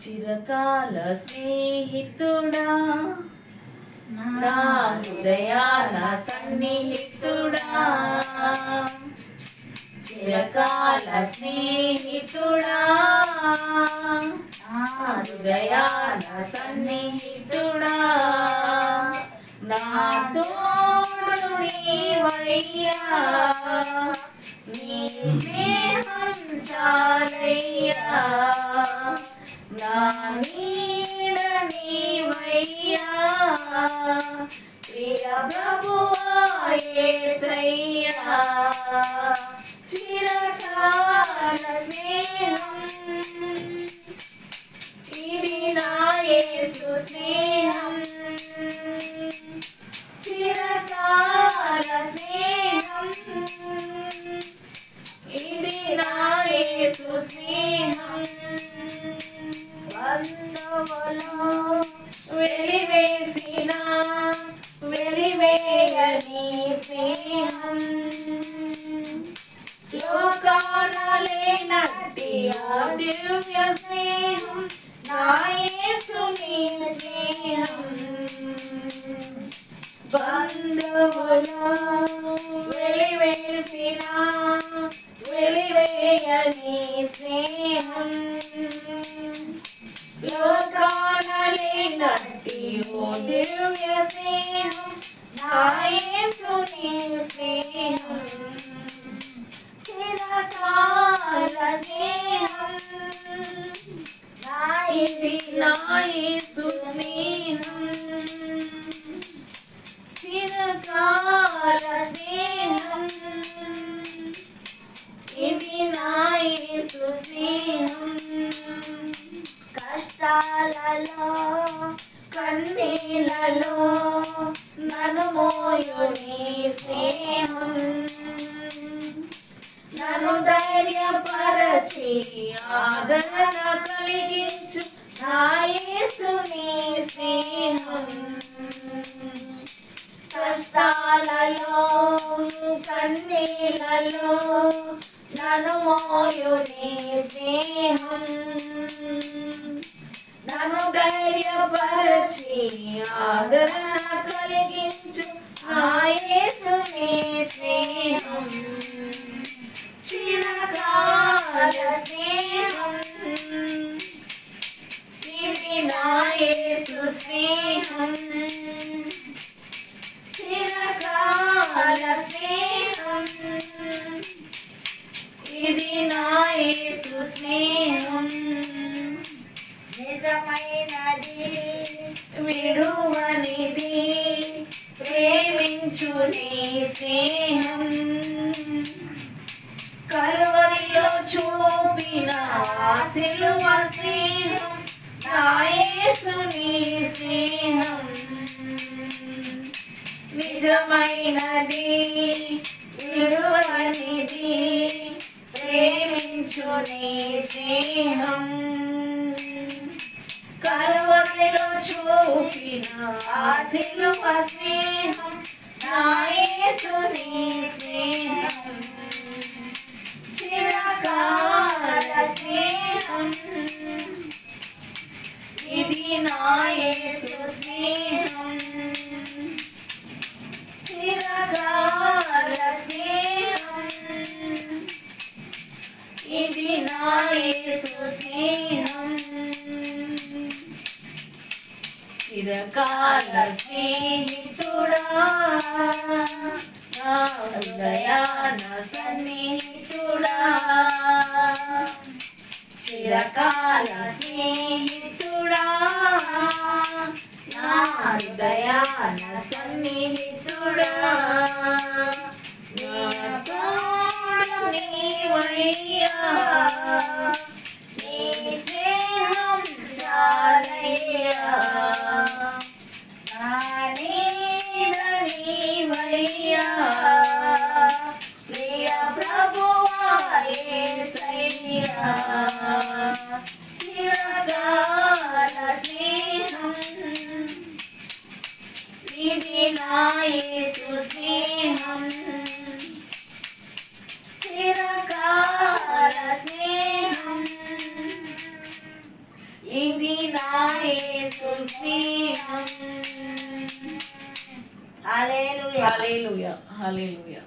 చిరకాల స్నేహితుడా నా హృదయాన సన్నిహితుడా చిరకాల స్నేహితుడా నా హృదయాన సన్నిహితుడా నా తోడు నీవయ్యా నీ స్నేహం చాలయ్యా నా నీడ నీవయ్యా ప్రియ ప్రభువా యేసయ్యా చిరకాల స్నేహం ఇది నా యేసు స్నేహం చిరకాల స్నేహం ఇది నా యేసు స్నేహం బంధములో వెలివేసిన వెలివేయని స్నేహం లోకాన లేనట్టి ఆ దివ్య స్నేహం నా యేసుని స్నేహం బంధువులో వెలివేసిన వెలివేయని స్నేహం లోకాన లేనట్టి ఓ దివ్య స్నేహం నా యేసుని స్నేహం చిరకాల స్నేహం ఇది నా యేసు స్నేహం చిరకాల స్నేహం ఇది నా యేసు స్నేహం కష్టాలలో కన్నీళ్ళలో నన్ను మోయు నీ స్నేహం నన్ను ధైర్యపరచి ఆదరణ కలిగించు నా యేసుని స్నేహం కష్టాలలో కన్నీళ్ళలో నన్ను మోయు నీ స్నేహం నన్ను ధైర్యపరచి ఆదరణ కలిగించు నా యేసుని స్నేహం చిరకాల స్నేహం ఇది నా యేసు స్నేహం చిరకాల స్నేహం ఇది నా యేసు స్నేహం నిజమైనది విడువనిది ప్రేమించు నీ స్నేహం కలువరిలో చూపిన సిలువ స్నేహం నా యేసుని స్నేహం నిజమైనది విడువనిది ప్రేమించు నీ స్నేహం కలువరిలో చూపిన సిలువ స్నేహం నా యేసుని స్నేహం చిరకాల స్నేహం ఇది నా యేసు స్నేహం చిరకాల స్నేహం ఇది నా యేసు స్నేహం చిరకాల స్నేహితుడా నా హృదయాన సన్నిహితుడా చిరకాల స్నేహితుడా నా హృదయాన సన్నిహితుడా నా తోడు నీవయ్యా నీ స్నేహం చాలయ్యా నా నీడ నీవయ్యా ప్రియ ప్రభువా యేసయ్యా చిరకాల స్నేహం ఇది నా యేసు స్నేహం చిరకాల స్నేహం యేసు స్నేహం. హల్లెలూయా. హల్లెలూయా. హల్లెలూయా.